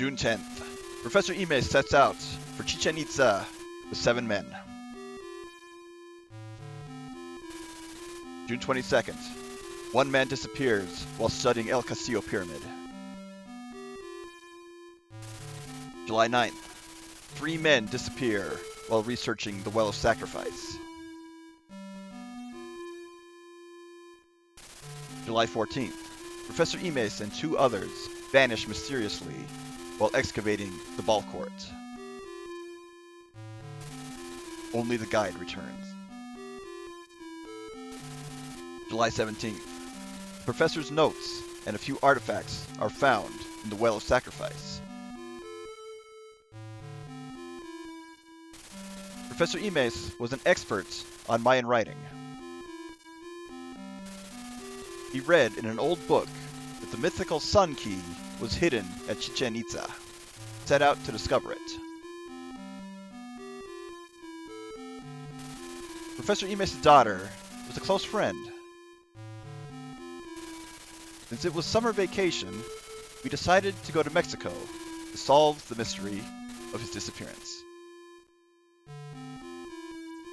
June 10th. Professor Ime sets out for Chichen Itza with 7 men. June 22nd. 1 man disappears while studying El Castillo Pyramid. July 9th. 3 men disappear while researching the Well of Sacrifice. July 14th. Professor Imes and 2 others vanish mysteriously while excavating the ball court. Only the guide returns. July 17th. The professor's notes and a few artifacts are found in the Well of Sacrifice. Professor Imes was an expert on Mayan writing. He read in an old book that the mythical Sun Key was hidden at Chichen Itza. Set out to discover it. Professor Imes' daughter was a close friend. Since it was summer vacation, we decided to go to Mexico to solve the mystery of his disappearance.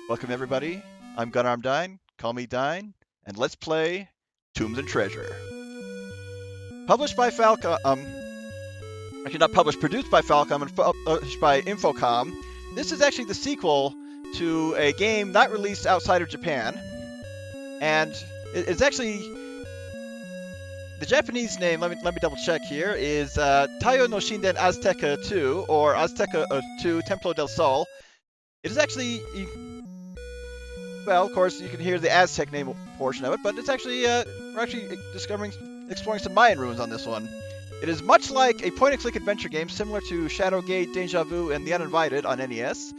Welcome everybody, I'm Gunarm Dine, call me Dine, and let's play Tombs and Treasure. Published by Falcom, actually not published, produced by Falcom and published by Infocom. This is actually the sequel to a game not released outside of Japan. And it's actually, the Japanese name, let me double check here, is Tayo no Shinden Azteca 2, or Azteca 2 Templo del Sol. It is actually, well, of course, you can hear the Aztec name portion of it, but it's actually, we're actually exploring some Mayan ruins on this one. It is much like a point-and-click adventure game similar to Shadowgate, Deja Vu, and The Uninvited on NES.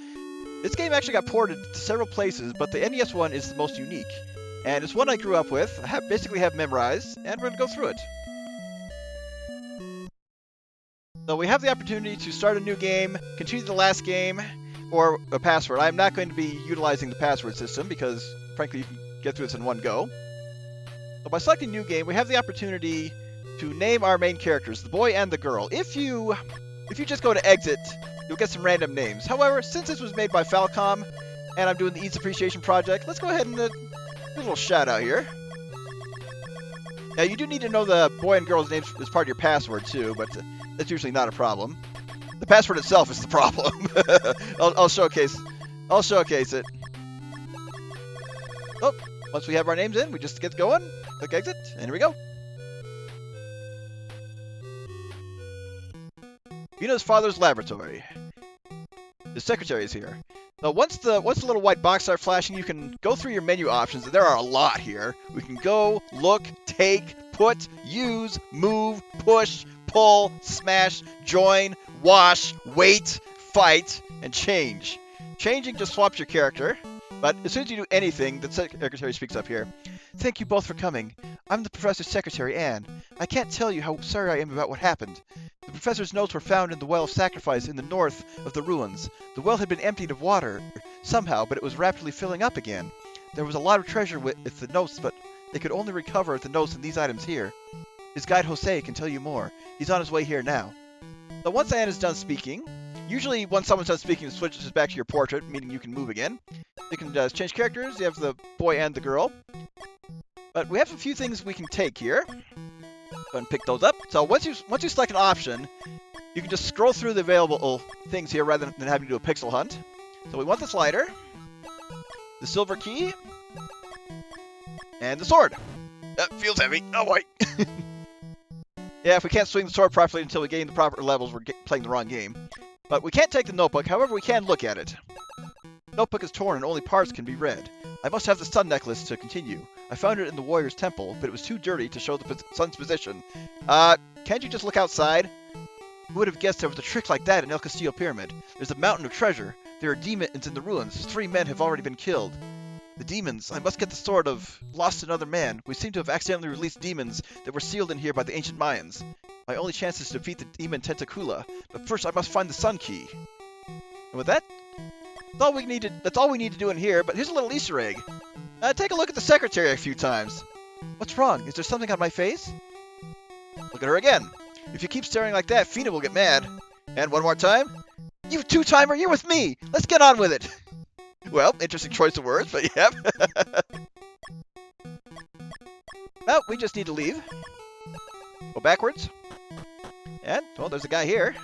This game actually got ported to several places, but the NES one is the most unique. And it's one I grew up with, basically have memorized, and we're going to go through it. So we have the opportunity to start a new game, continue the last game, or a password. I'm not going to be utilizing the password system because, frankly, you can get through this in one go. So by selecting new game, we have the opportunity to name our main characters, the boy and the girl. If you just go to exit, you'll get some random names. However, since this was made by Falcom, and I'm doing the Eats Appreciation Project, let's go ahead and do a little shout out here. Now, you do need to know the boy and girl's names as part of your password too, but that's usually not a problem. The password itself is the problem. I'll showcase it. Oh, once we have our names in, we just get going, click exit, and here we go. Yuna's father's laboratory. The secretary is here. Now, once the little white box starts flashing, you can go through your menu options. There are a lot here. We can go, look, take, put, use, move, push, pull, smash, join, wash, wait, fight, and change. Changing just swaps your character, but as soon as you do anything, the secretary speaks up here. Thank you both for coming. I'm the professor's secretary, Anne. I can't tell you how sorry I am about what happened. The professor's notes were found in the Well of Sacrifice in the north of the ruins. The well had been emptied of water somehow, but it was rapidly filling up again. There was a lot of treasure with the notes, but they could only recover the notes in these items here. His guide Jose can tell you more. He's on his way here now. So once Anne is done speaking, usually once someone's done speaking, it switches back to your portrait, meaning you can move again. You can change characters. You have the boy and the girl. But we have a few things we can take here. Go ahead and pick those up. So once you select an option, you can just scroll through the available things here rather than having to do a pixel hunt. So we want the slider, the silver key, and the sword. That feels heavy. Oh boy. Yeah, if we can't swing the sword properly until we gain the proper levels, we're playing the wrong game. But we can't take the notebook. However, we can look at it. The notebook is torn and only parts can be read. I must have the sun necklace to continue. I found it in the warrior's temple, but it was too dirty to show the sun's position. Can't you just look outside? Who would have guessed there was a trick like that in El Castillo Pyramid? There's a mountain of treasure. There are demons in the ruins. 3 men have already been killed. The demons. I must get the sword of lost another man. We seem to have accidentally released demons that were sealed in here by the ancient Mayans. My only chance is to defeat the demon Tentacula, but first I must find the sun key. And with that, that's all we need to do in here, but here's a little Easter egg. Take a look at the secretary a few times. What's wrong? Is there something on my face? Look at her again. If you keep staring like that, Fina will get mad. And one more time. You two-timer, you're with me! Let's get on with it! Well, interesting choice of words, but yep. Well, we just need to leave. Go backwards. And, well, there's a guy here.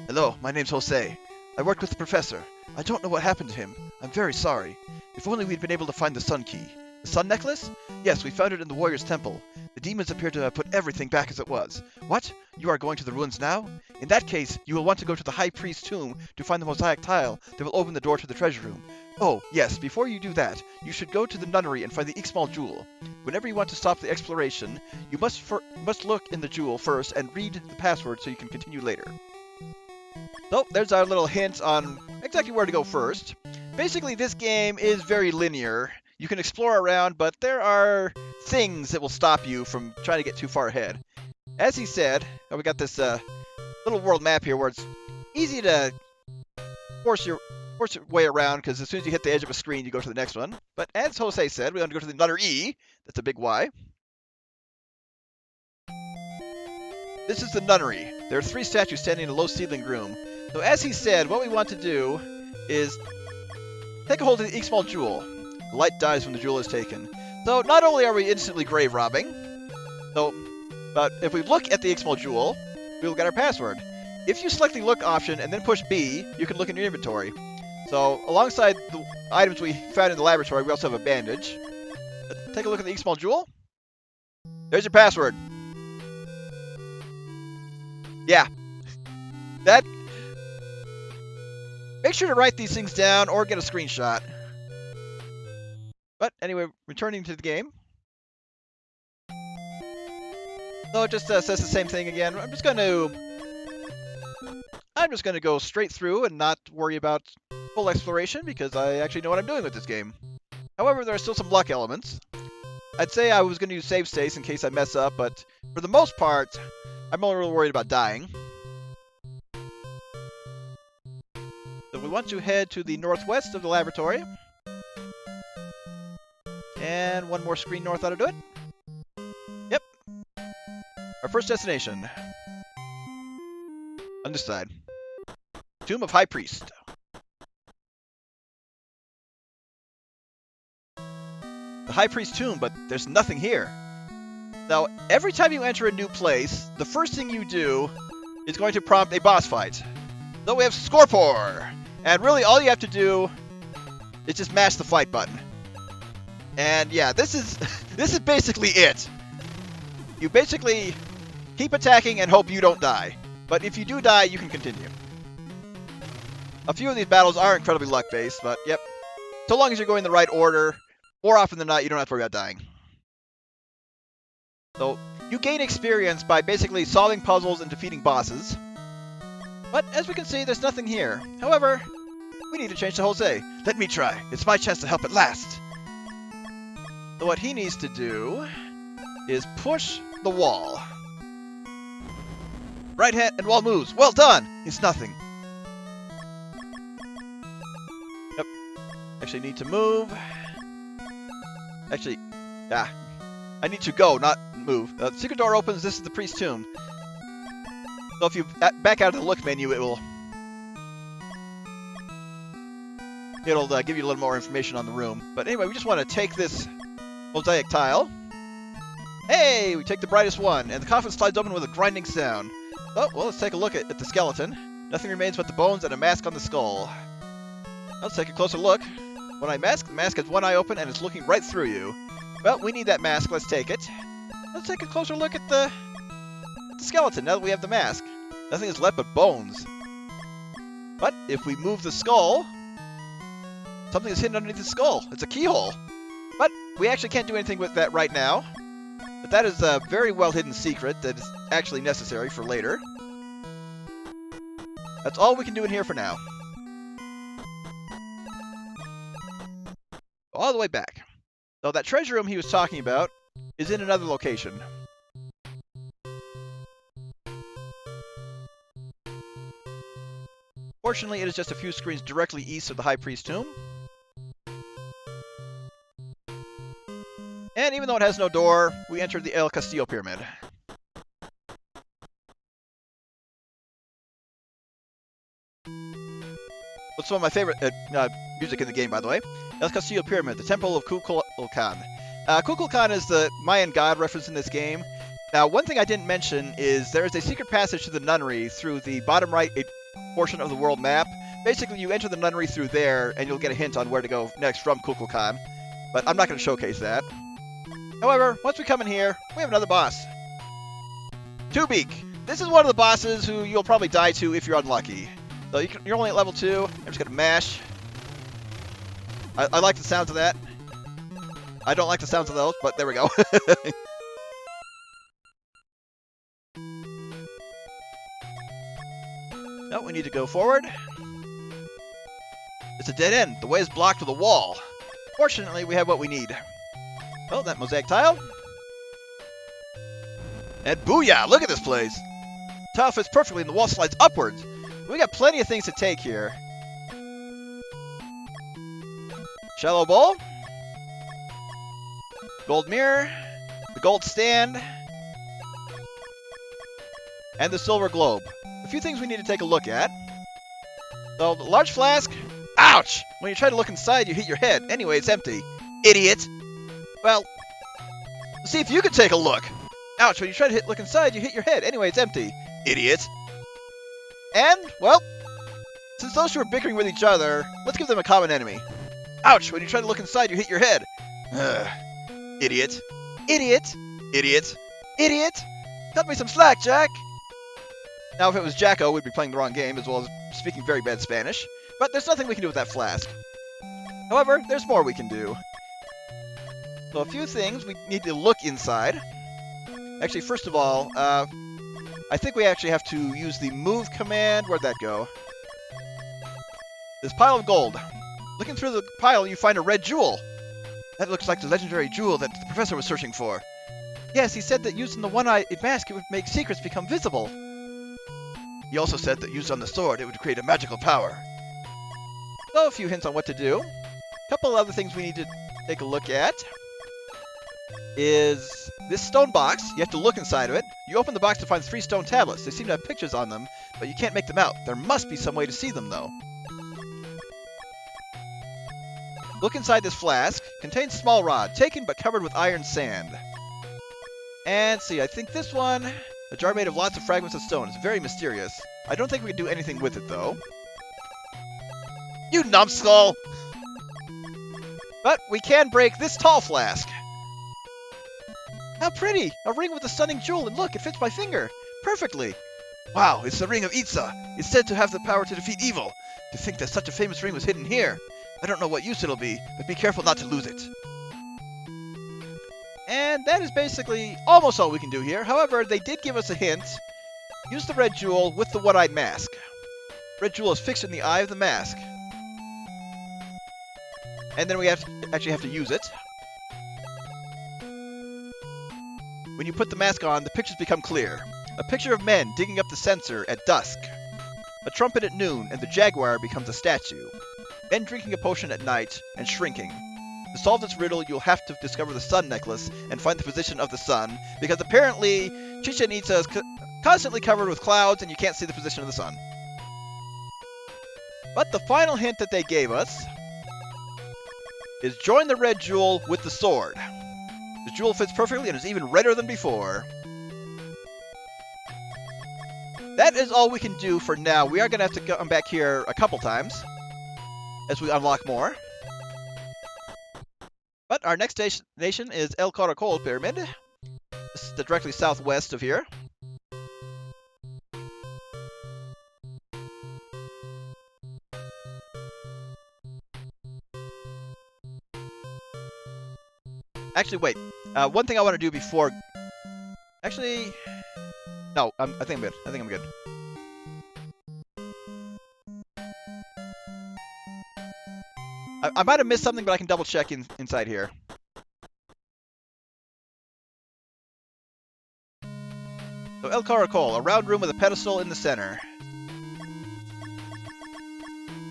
Hello, my name's Jose. I worked with the professor. I don't know what happened to him. I'm very sorry. If only we'd been able to find the sun key. The sun necklace? Yes, we found it in the warrior's temple. The demons appear to have put everything back as it was. What? You are going to the ruins now? In that case, you will want to go to the high priest's tomb to find the mosaic tile that will open the door to the treasure room. Oh, yes, before you do that, you should go to the nunnery and find the Ixmal jewel. Whenever you want to stop the exploration, you must look in the jewel first and read the password so you can continue later. So, there's our little hint on exactly where to go first. Basically, this game is very linear. You can explore around, but there are things that will stop you from trying to get too far ahead. As he said, we got this little world map here where it's easy to force your way around, because as soon as you hit the edge of a screen, you go to the next one. But as Jose said, we want to go to the nunnery. That's a big Y. This is the nunnery. There are 3 statues standing in a low ceiling room. So as he said, what we want to do is take a hold of the Ixmal jewel. The light dies when the jewel is taken. So not only are we instantly grave robbing, but if we look at the Ixmal jewel, we will get our password. If you select the look option and then push B, you can look in your inventory. So alongside the items we found in the laboratory, we also have a bandage. Take a look at the Ixmal jewel. There's your password. Yeah. That. Make sure to write these things down or get a screenshot. But anyway, returning to the game. So it just says the same thing again. I'm just going to go straight through and not worry about full exploration because I actually know what I'm doing with this game. However, there are still some luck elements. I'd say I was going to use save states in case I mess up, but for the most part, I'm only really worried about dying. So we want to head to the northwest of the laboratory. And one more screen north ought to do it. Yep. Our first destination. On this side. Tomb of High Priest. The High Priest tomb, but there's nothing here. Now, every time you enter a new place, the first thing you do is going to prompt a boss fight. So we have Scorpor! And really all you have to do is just mash the fight button. And yeah, this is basically it. You basically keep attacking and hope you don't die. But if you do die, you can continue. A few of these battles are incredibly luck-based, but yep. So long as you're going in the right order, more often than not, you don't have to worry about dying. So, you gain experience by basically solving puzzles and defeating bosses. But, as we can see, there's nothing here. However, we need to change to Jose. Let me try. It's my chance to help at last. So what he needs to do is push the wall. Right hand and wall moves. Well done! It's nothing. Yep. Actually need to move. Actually, I need to go, not move. Secret door opens. This is the priest's tomb. So if you back out of the look menu, it'll give you a little more information on the room. But anyway, we just want to take this mosaic tile. Hey, we take the brightest one, and the coffin slides open with a grinding sound. Oh, well, let's take a look at the skeleton. Nothing remains but the bones and a mask on the skull. Let's take a closer look. When I mask, the mask has one eye open and it's looking right through you. Well, we need that mask. Let's take it. Let's take a closer look at the skeleton now that we have the mask. Nothing is left but bones. But if we move the skull, something is hidden underneath the skull. It's a keyhole. But we actually can't do anything with that right now. But that is a very well hidden secret that is actually necessary for later. That's all we can do in here for now. All the way back. So that treasure room he was talking about is in another location. Fortunately, it is just a few screens directly east of the High Priest's tomb. And even though it has no door, we entered the El Castillo Pyramid. what's one of my favorite music in the game, by the way. El Castillo Pyramid, the Temple of Kukulkan. Kukulkan is the Mayan god reference in this game. Now, one thing I didn't mention is there is a secret passage to the nunnery through the bottom right portion of the world map. Basically, you enter the nunnery through there, and you'll get a hint on where to go next from Kukulkan. But I'm not going to showcase that. However, once we come in here, we have another boss. Two-Beak. This is one of the bosses who you'll probably die to if you're unlucky. So you're only at level 2. I'm just going to mash. I like the sounds of that. I don't like the sounds of those, but there we go. No, we need to go forward. It's a dead end. The way is blocked with a wall. Fortunately, we have what we need. Oh, that mosaic tile. And booyah! Look at this place. Tile fits perfectly and the wall slides upwards. We got plenty of things to take here. Shallow bowl. Gold mirror. The gold stand. And the silver globe. A few things we need to take a look at. So, the large flask. Ouch! When you try to look inside, you hit your head. Anyway, it's empty. Idiot! Well, see if you can take a look. Ouch, when you try to look inside, you hit your head. Anyway, it's empty. Idiot. And, well, since those two are bickering with each other, let's give them a common enemy. Ouch, when you try to look inside, you hit your head. Ugh. Idiot. Idiot. Idiot. Idiot. Cut me some slack, Jack. Now, if it was Jacko, we'd be playing the wrong game, as well as speaking very bad Spanish. But there's nothing we can do with that flask. However, there's more we can do. So a few things we need to look inside. Actually, first of all, I think we actually have to use the move command. Where'd that go? This pile of gold. Looking through the pile, you find a red jewel. That looks like the legendary jewel that the professor was searching for. Yes, he said that using the one-eyed mask, it would make secrets become visible. He also said that used on the sword, it would create a magical power. So, a few hints on what to do. A couple other things we need to take a look at is this stone box. You have to look inside of it. You open the box to find 3 stone tablets. They seem to have pictures on them, but you can't make them out. There must be some way to see them, though. Look inside this flask. Contains small rod, taken but covered with iron sand. And see, I think this one, a jar made of lots of fragments of stone. It's very mysterious. I don't think we can do anything with it, though. You numbskull! But we can break this tall flask. How pretty! A ring with a stunning jewel, and look, it fits my finger. Perfectly. Wow, it's the ring of Itza. It's said to have the power to defeat evil. To think that such a famous ring was hidden here. I don't know what use it'll be, but be careful not to lose it. And that is basically almost all we can do here. However, they did give us a hint. Use the red jewel with the one-eyed mask. Red jewel is fixed in the eye of the mask. And then we actually have to use it. When you put the mask on, the pictures become clear. A picture of men digging up the censer at dusk. A trumpet at noon, and the jaguar becomes a statue. Men drinking a potion at night, and shrinking. To solve this riddle, you'll have to discover the sun necklace and find the position of the sun, because apparently Chichen Itza is constantly covered with clouds and you can't see the position of the sun. But the final hint that they gave us is join the red jewel with the sword. The jewel fits perfectly and is even redder than before. That is all we can do for now. We are going to have to come back here a couple times as we unlock more. But our next destination is El Caracol Pyramid. This is directly southwest of here. Actually, wait. One thing I want to do before... Actually... No, I think I'm good. I think I'm good. I might have missed something, but I can double check inside here. So El Caracol, a round room with a pedestal in the center.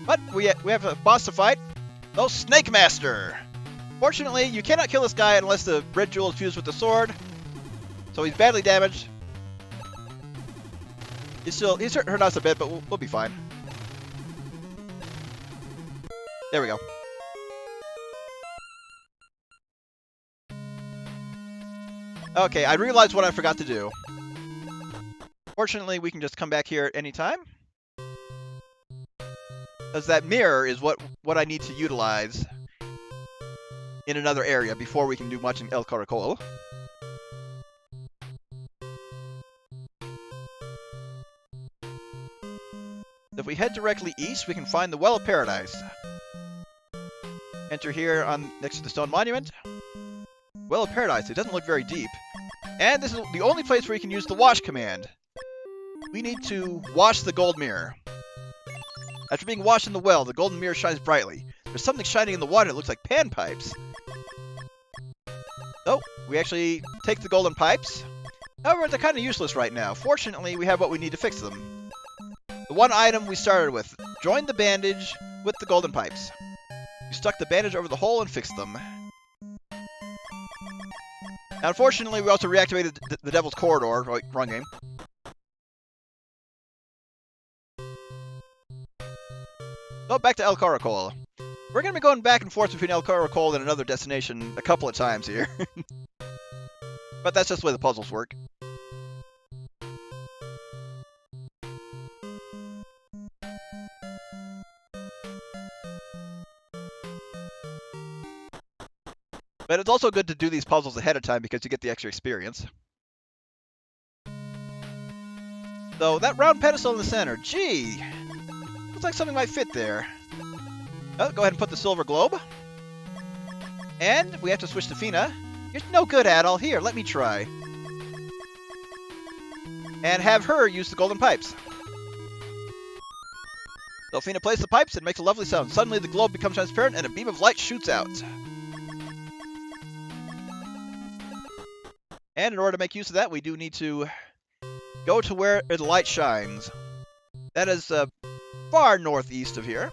But we have a boss to fight. No, Snake Master! Fortunately, you cannot kill this guy unless the red jewel is fused with the sword. So he's badly damaged. He's hurt us a bit, but we'll be fine. There we go. Okay, I realized what I forgot to do. Fortunately, we can just come back here at any time. Because that mirror is what I need to utilize in another area before we can do much in El Caracol. If we head directly east, we can find the Well of Paradise. Enter here next to the stone monument. Well of Paradise, it doesn't look very deep. And this is the only place where you can use the wash command. We need to wash the gold mirror. After being washed in the well, the golden mirror shines brightly. There's something shining in the water that looks like panpipes. So, we actually take the golden pipes. However, they're kind of useless right now. Fortunately, we have what we need to fix them. The one item we started with. Join the bandage with the golden pipes. We stuck the bandage over the hole and fixed them. Now, unfortunately, we also reactivated the Devil's Corridor. Oh, wrong game. So, back to El Caracol. We're going to be going back and forth between El Caracol and another destination a couple of times here. But that's just the way the puzzles work. But it's also good to do these puzzles ahead of time because you get the extra experience. So, that round pedestal in the center. Gee! Looks like something might fit there. Oh, go ahead and put the silver globe. And we have to switch to Fina. You're no good at all. Here, let me try. And have her use the golden pipes. So Fina plays the pipes and makes a lovely sound. Suddenly the globe becomes transparent and a beam of light shoots out. And in order to make use of that, we do need to go to where the light shines. That is far northeast of here.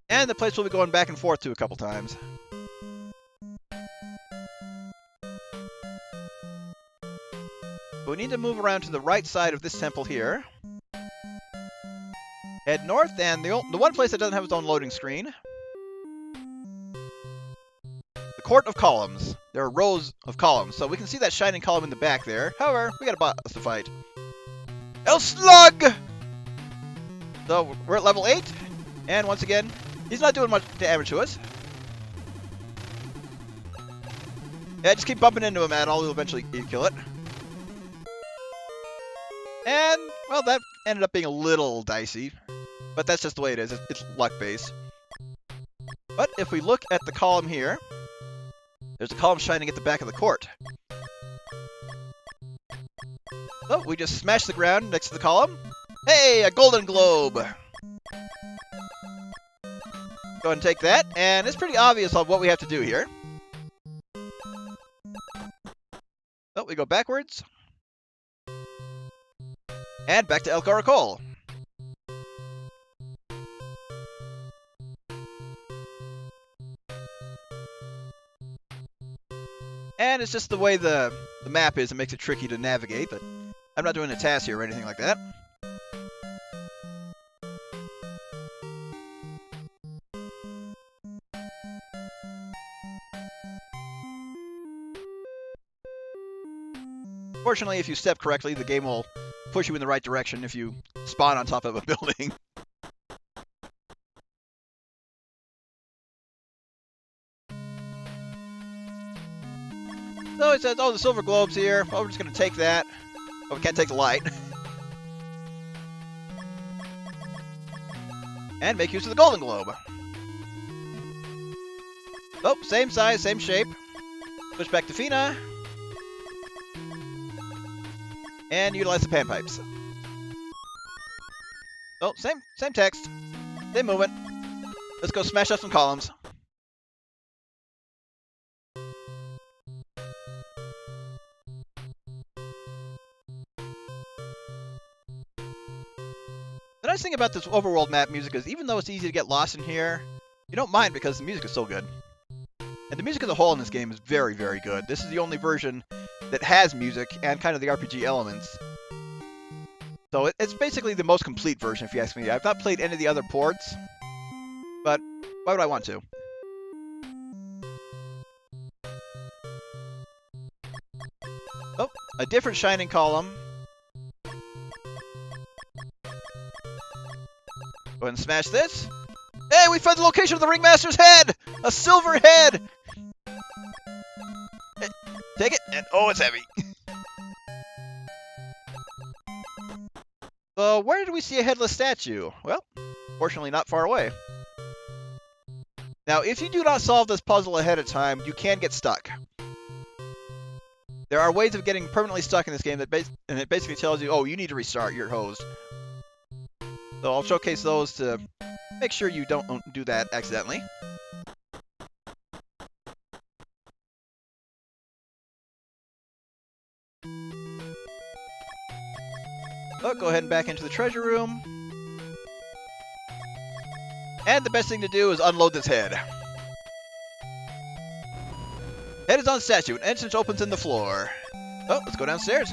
And the place we'll be going back and forth to a couple times. But we need to move around to the right side of this temple here. Head north, and the one place that doesn't have its own loading screen. The Court of Columns. There are rows of columns, so we can see that shining column in the back there. However, we got a boss to fight. El Slug! So, we're at level 8, and once again, he's not doing much damage to us. Yeah, just keep bumping into him, and I'll eventually kill it. And, well, that ended up being a little dicey. But that's just the way it is. It's luck-based. But if we look at the column here, there's a column shining at the back of the court. So, we just smash the ground next to the column. Hey, a golden globe! Go ahead and take that, and it's pretty obvious on what we have to do here. So, we go backwards. And back to El Caracol. And it's just the way the map is, it makes it tricky to navigate, but I'm not doing a task here or anything like that. Fortunately, if you step correctly, the game will push you in the right direction if you spawn on top of a building. So it says, oh, the silver globe's here. Well, we're just going to take that. Oh, we can't take the light. And make use of the golden globe. Oh, same size, same shape. Switch back to Fina. And utilize the panpipes. Oh, same text. Same movement. Let's go smash up some columns. The nice thing about this overworld map music is even though it's easy to get lost in here, you don't mind because the music is so good. And the music as a whole in this game is very, very good. This is the only version that has music and kind of the RPG elements. So it's basically the most complete version, if you ask me. I've not played any of the other ports, but why would I want to? Oh, a different shining column. Go ahead and smash this. Hey, we found the location of the Ringmaster's head! A silver head! Hey, take it, and oh, it's heavy. So, where did we see a headless statue? Well, fortunately not far away. Now, if you do not solve this puzzle ahead of time, you can get stuck. There are ways of getting permanently stuck in this game, and it basically tells you, oh, you need to restart, you're hosed. So I'll showcase those to make sure you don't do that accidentally. Oh, go ahead and back into the treasure room. And the best thing to do is unload this head. Head is on statue. An entrance opens in the floor. Oh, let's go downstairs.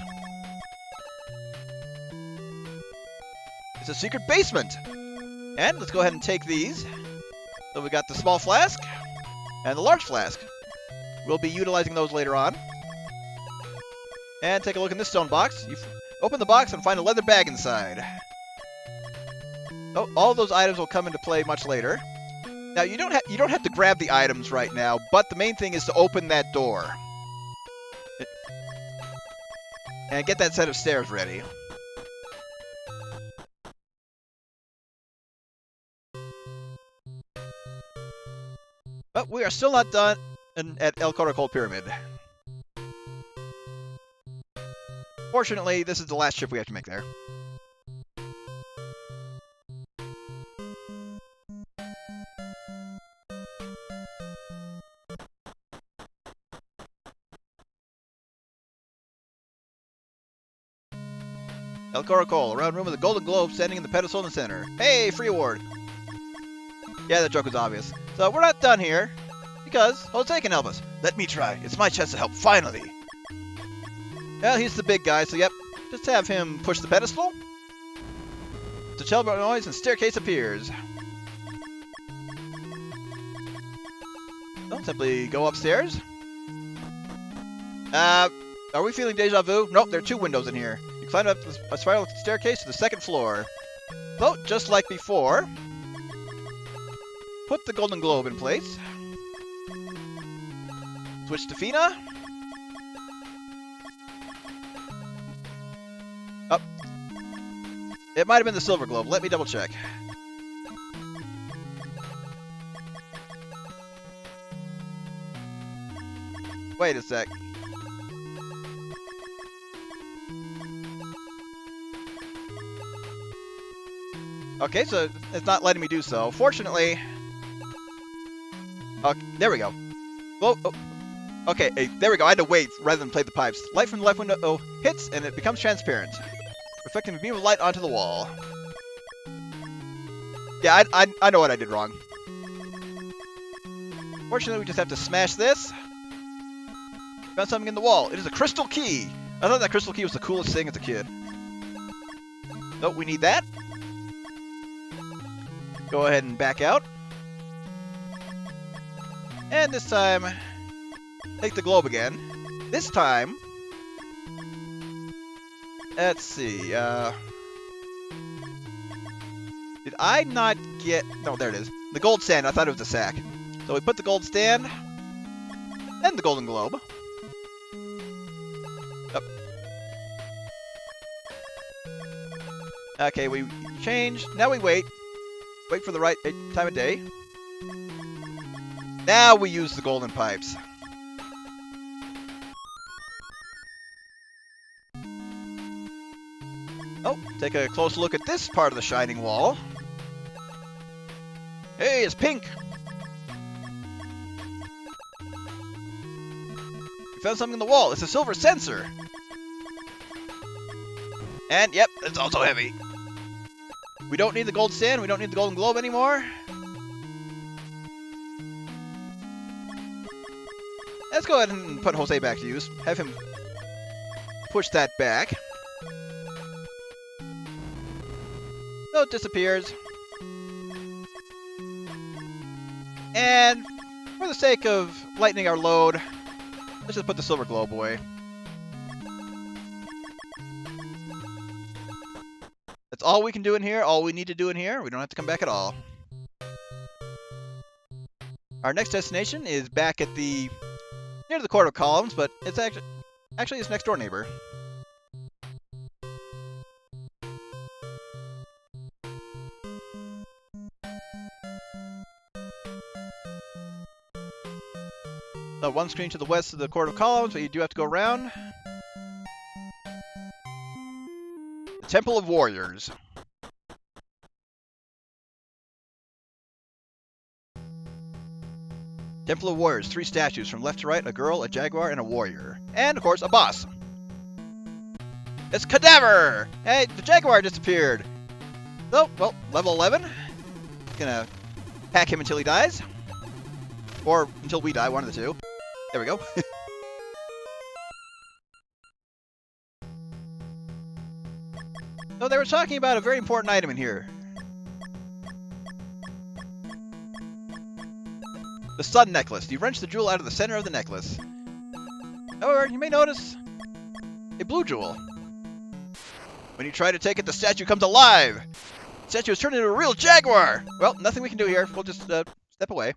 It's a secret basement. And let's go ahead and take these. So we got the small flask and the large flask. We'll be utilizing those later on. And take a look in this stone box. You open the box and find a leather bag inside. Oh, all those items will come into play much later. Now you don't have to grab the items right now, but the main thing is to open that door and get that set of stairs ready. But we are still not done at El Caracol Pyramid. Fortunately, this is the last trip we have to make there. El Caracol, a round room with a golden globe standing in the pedestal in the center. Hey, free award! Yeah, that joke was obvious. So we're not done here, because Jose can help us. Let me try. It's my chance to help, finally. Well, he's the big guy, so yep. Just have him push the pedestal. The telephone noise and staircase appears. Don't simply go upstairs. Are we feeling deja vu? Nope, there are two windows in here. You climb up a spiral staircase to the second floor. So, just like before, put the golden globe in place. Switch to Fina. Up. It might have been the silver globe. Let me double check. Wait a sec. Okay, so it's not letting me do so. Fortunately... there we go. Well, oh, okay, hey, there we go. I had to wait rather than play the pipes. Light from the left window hits, and it becomes transparent, reflecting a beam of light onto the wall. Yeah, I know what I did wrong. Fortunately, we just have to smash this. Found something in the wall. It is a crystal key. I thought that crystal key was the coolest thing as a kid. Nope, we need that. Go ahead and back out. And this time, take the globe again. This time, let's see, did I not get... No, there it is. The gold stand, I thought it was a sack. So we put the gold stand and the golden globe. Up. Okay, we change. Now we wait. Wait for the right time of day. Now we use the golden pipes. Oh, take a close look at this part of the shining wall. Hey, it's pink! We found something in the wall. It's a silver sensor. And, yep, it's also heavy. We don't need the gold stand. We don't need the golden globe anymore. Let's go ahead and put Jose back to use. Have him push that back. So it disappears. And for the sake of lightening our load, let's just put the silver globe away. That's all we can do in here, all we need to do in here. We don't have to come back at all. Our next destination is back at the near the Court of Columns, but it's actually its next door neighbor. So one screen to the west of the Court of Columns, but you do have to go around. The Temple of Warriors. Temple of Warriors, 3 statues from left to right, a girl, a jaguar, and a warrior. And, of course, a boss. It's Cadaver! Hey, the jaguar disappeared. So, well, level 11. Gonna pack him until he dies. Or until we die, one of the two. There we go. So they were talking about a very important item in here. The sun necklace. You wrench the jewel out of the center of the necklace. However, you may notice a blue jewel. When you try to take it, the statue comes alive. The statue is turned into a real jaguar. Well, nothing we can do here. We'll just step away.